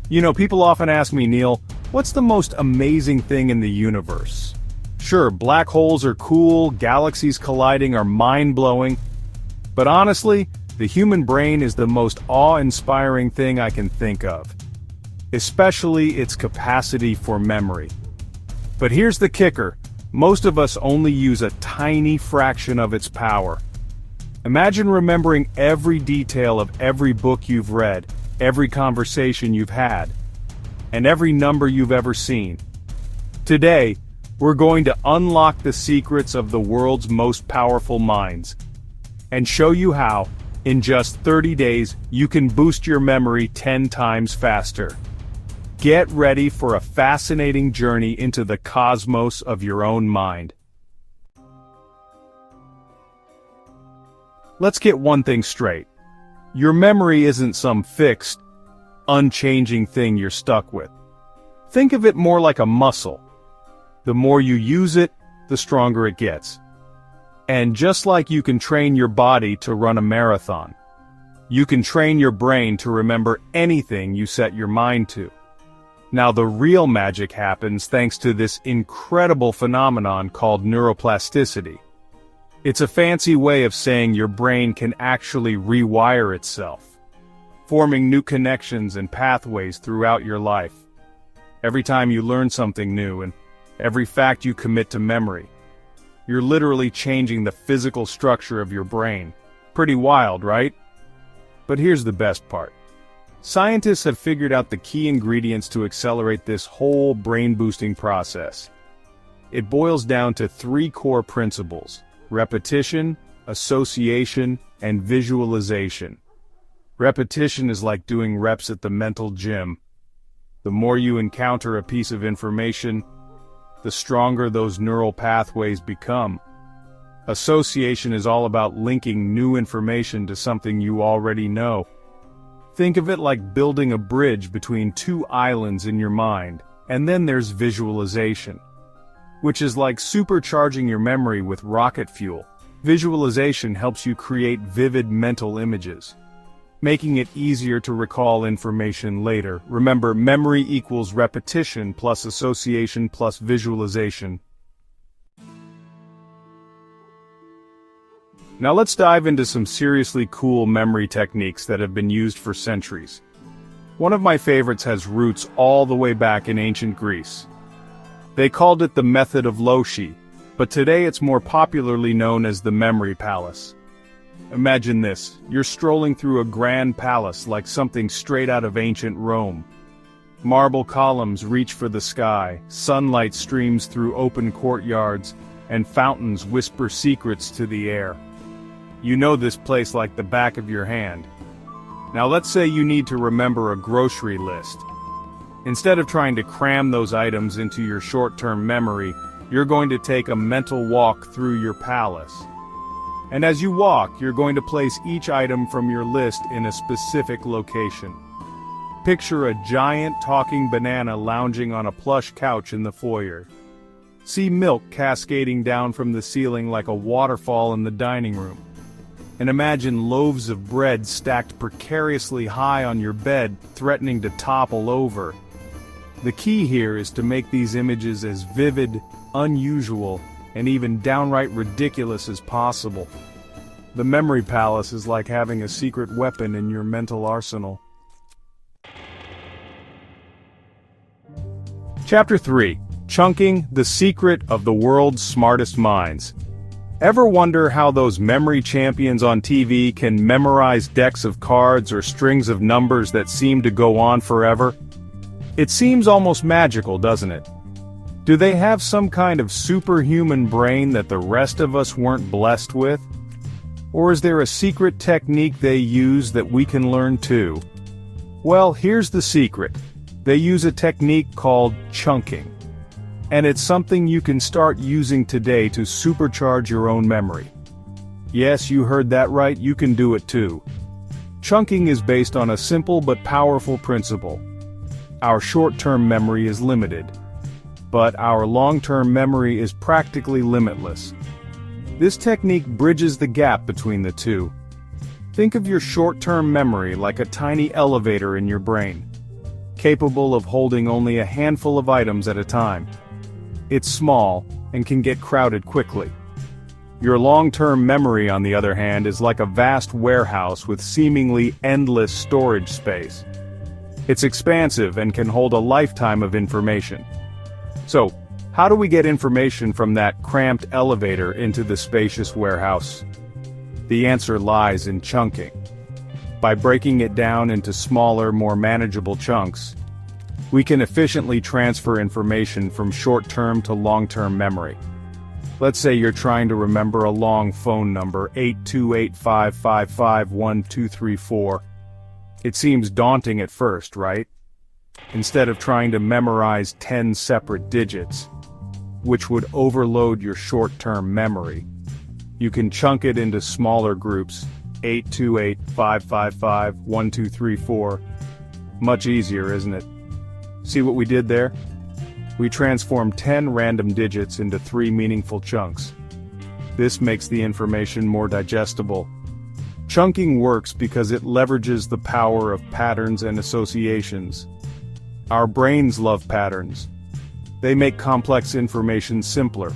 People often ask me, Neil, what's the most amazing thing in the universe? Sure, black holes are cool, galaxies colliding are mind-blowing, but honestly, the human brain is the most awe-inspiring thing I can think of. Especially its capacity for memory. But here's the kicker, most of us only use a tiny fraction of its power. Imagine remembering every detail of every book you've read, every conversation you've had, and every number you've ever seen. Today, we're going to unlock the secrets of the world's most powerful minds, and show you how, in just 30 days, you can boost your memory 10 times faster. Get ready for a fascinating journey into the cosmos of your own mind. Let's get one thing straight. Your memory isn't some fixed, unchanging thing you're stuck with. Think of it more like a muscle. The more you use it, the stronger it gets. And just like you can train your body to run a marathon, you can train your brain to remember anything you set your mind to. Now the real magic happens thanks to this incredible phenomenon called neuroplasticity. It's a fancy way of saying your brain can actually rewire itself, forming new connections and pathways throughout your life. Every time you learn something new and every fact you commit to memory, you're literally changing the physical structure of your brain. Pretty wild, right? But here's the best part. Scientists have figured out the key ingredients to accelerate this whole brain-boosting process. It boils down to 3 core principles: repetition, association, and visualization. Repetition is like doing reps at the mental gym. The more you encounter a piece of information, the stronger those neural pathways become. Association is all about linking new information to something you already know. Think of it like building a bridge between 2 islands in your mind, and then there's visualization, which is like supercharging your memory with rocket fuel. Visualization helps you create vivid mental images, making it easier to recall information later. Remember, memory equals repetition plus association plus visualization. Now let's dive into some seriously cool memory techniques that have been used for centuries. One of my favorites has roots all the way back in ancient Greece. They called it the method of Loshi, but today it's more popularly known as the memory palace. Imagine this, you're strolling through a grand palace like something straight out of ancient Rome. Marble columns reach for the sky, sunlight streams through open courtyards, and fountains whisper secrets to the air. You know this place like the back of your hand. Now let's say you need to remember a grocery list. Instead of trying to cram those items into your short-term memory, you're going to take a mental walk through your palace. And as you walk, you're going to place each item from your list in a specific location. Picture a giant talking banana lounging on a plush couch in the foyer. See milk cascading down from the ceiling like a waterfall in the dining room. And imagine loaves of bread stacked precariously high on your bed, threatening to topple over. The key here is to make these images as vivid, unusual, and even downright ridiculous as possible. The memory palace is like having a secret weapon in your mental arsenal. Chapter 3. Chunking, the secret of the world's smartest minds. Ever wonder how those memory champions on TV can memorize decks of cards or strings of numbers that seem to go on forever? It seems almost magical, doesn't it? Do they have some kind of superhuman brain that the rest of us weren't blessed with? Or is there a secret technique they use that we can learn too? Well, here's the secret. They use a technique called chunking. And it's something you can start using today to supercharge your own memory. Yes, you heard that right, you can do it too. Chunking is based on a simple but powerful principle. Our short-term memory is limited, but our long-term memory is practically limitless. This technique bridges the gap between the two. Think of your short-term memory like a tiny elevator in your brain. capable of holding only a handful of items at a time. It's small and can get crowded quickly. Your long-term memory, on the other hand, is like a vast warehouse with seemingly endless storage space. It's expansive and can hold a lifetime of information. So, how do we get information from that cramped elevator into the spacious warehouse? The answer lies in chunking. By breaking it down into smaller, more manageable chunks, we can efficiently transfer information from short-term to long-term memory. Let's say you're trying to remember a long phone number, 82855512334. It seems daunting at first, right? Instead of trying to memorize 10 separate digits, which would overload your short-term memory, you can chunk it into smaller groups, 82855512334. Much easier, isn't it? See what we did there? We transformed 10 random digits into 3 meaningful chunks. This makes the information more digestible. Chunking works because it leverages the power of patterns and associations. Our brains love patterns. They make complex information simpler.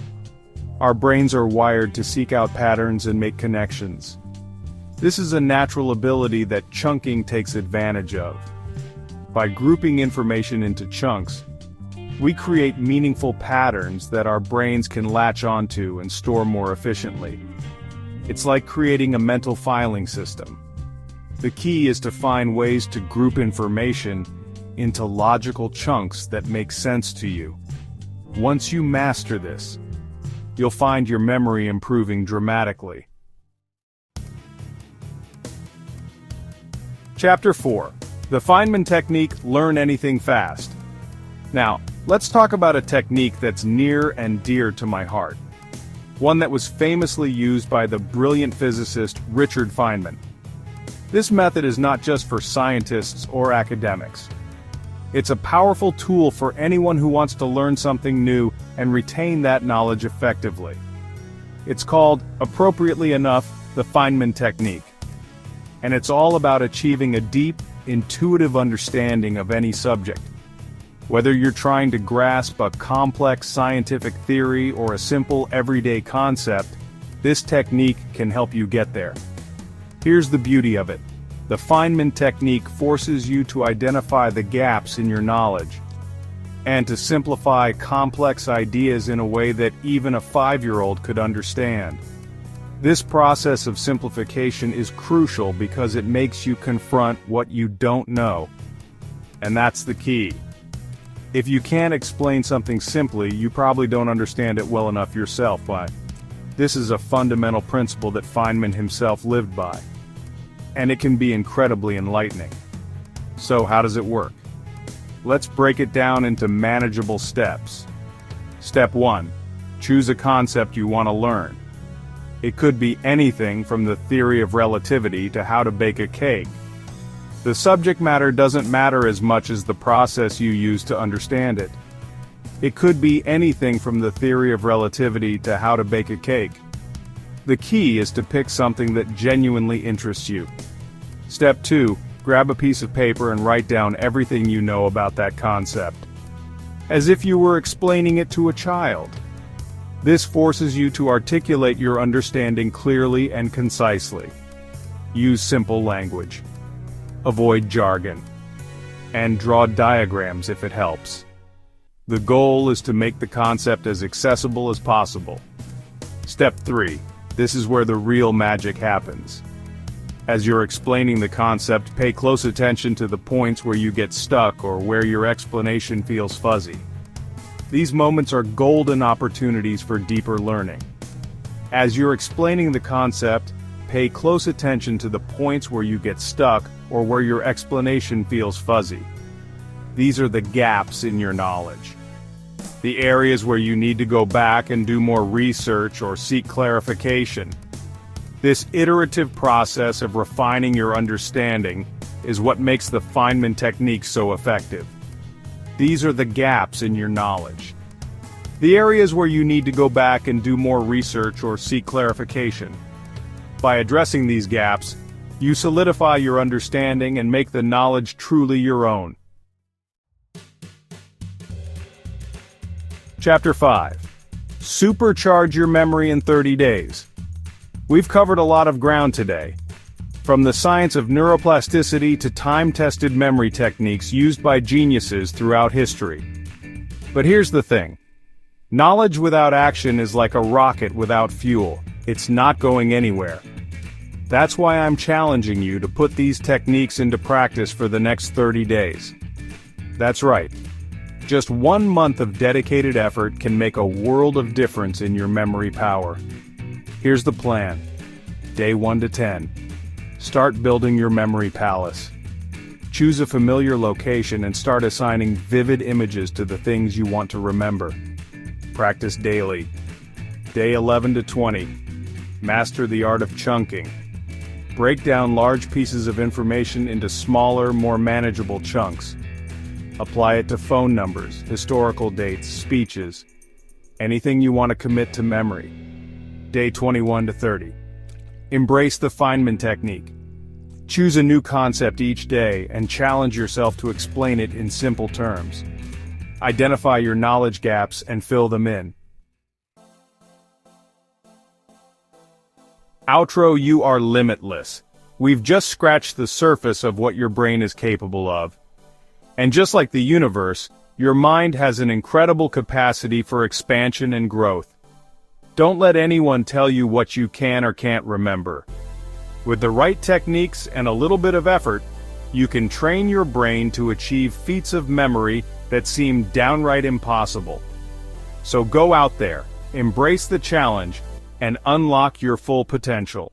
Our brains are wired to seek out patterns and make connections. This is a natural ability that chunking takes advantage of. By grouping information into chunks, we create meaningful patterns that our brains can latch onto and store more efficiently. It's like creating a mental filing system. The key is to find ways to group information into logical chunks that make sense to you. Once you master this, you'll find your memory improving dramatically. Chapter 4. The Feynman Technique, Learn Anything Fast. Now, let's talk about a technique that's near and dear to my heart. One that was famously used by the brilliant physicist Richard Feynman. This method is not just for scientists or academics. It's a powerful tool for anyone who wants to learn something new and retain that knowledge effectively. It's called, appropriately enough, the Feynman Technique. And it's all about achieving a deep, intuitive understanding of any subject. Whether you're trying to grasp a complex scientific theory or a simple everyday concept, this technique can help you get there. Here's the beauty of it. The Feynman Technique forces you to identify the gaps in your knowledge, and to simplify complex ideas in a way that even a 5-year-old could understand. This process of simplification is crucial because it makes you confront what you don't know. And that's the key. If you can't explain something simply, you probably don't understand it well enough yourself. This is a fundamental principle that Feynman himself lived by. And it can be incredibly enlightening. So how does it work? Let's break it down into manageable steps. Step 1. Choose a concept you want to learn. It could be anything from the theory of relativity to how to bake a cake. The subject matter doesn't matter as much as the process you use to understand it. It could be anything from the theory of relativity to how to bake a cake. The key is to pick something that genuinely interests you. Step 2. Grab a piece of paper and write down everything you know about that concept, as if you were explaining it to a child. This forces you to articulate your understanding clearly and concisely. Use simple language. Avoid jargon. And draw diagrams if it helps. The goal is to make the concept as accessible as possible. Step 3. This is where the real magic happens. As you're explaining the concept, pay close attention to the points where you get stuck or where your explanation feels fuzzy. These moments are golden opportunities for deeper learning. As you're explaining the concept, pay close attention to the points where you get stuck or where your explanation feels fuzzy. These are the gaps in your knowledge. The areas where you need to go back and do more research or seek clarification. This iterative process of refining your understanding is what makes the Feynman technique so effective. These are the gaps in your knowledge. The areas where you need to go back and do more research or seek clarification. By addressing these gaps, you solidify your understanding and make the knowledge truly your own. Chapter 5. Supercharge your memory in 30 days. We've covered a lot of ground today. From the science of neuroplasticity to time-tested memory techniques used by geniuses throughout history. But here's the thing. Knowledge without action is like a rocket without fuel. It's not going anywhere. That's why I'm challenging you to put these techniques into practice for the next 30 days. That's right. Just 1 month of dedicated effort can make a world of difference in your memory power. Here's the plan. Day 1 to 10. Start building your memory palace. Choose a familiar location and start assigning vivid images to the things you want to remember. Practice daily. Day 11 to 20. Master the art of chunking. Break down large pieces of information into smaller, more manageable chunks. Apply it to phone numbers, historical dates, speeches, anything you want to commit to memory. Day 21 to 30. Embrace the Feynman Technique. Choose a new concept each day and challenge yourself to explain it in simple terms. Identify your knowledge gaps and fill them in. Outro. You are limitless. We've just scratched the surface of what your brain is capable of. And just like the universe, your mind has an incredible capacity for expansion and growth. Don't let anyone tell you what you can or can't remember. With the right techniques and a little bit of effort, you can train your brain to achieve feats of memory that seem downright impossible. So go out there, embrace the challenge, and unlock your full potential.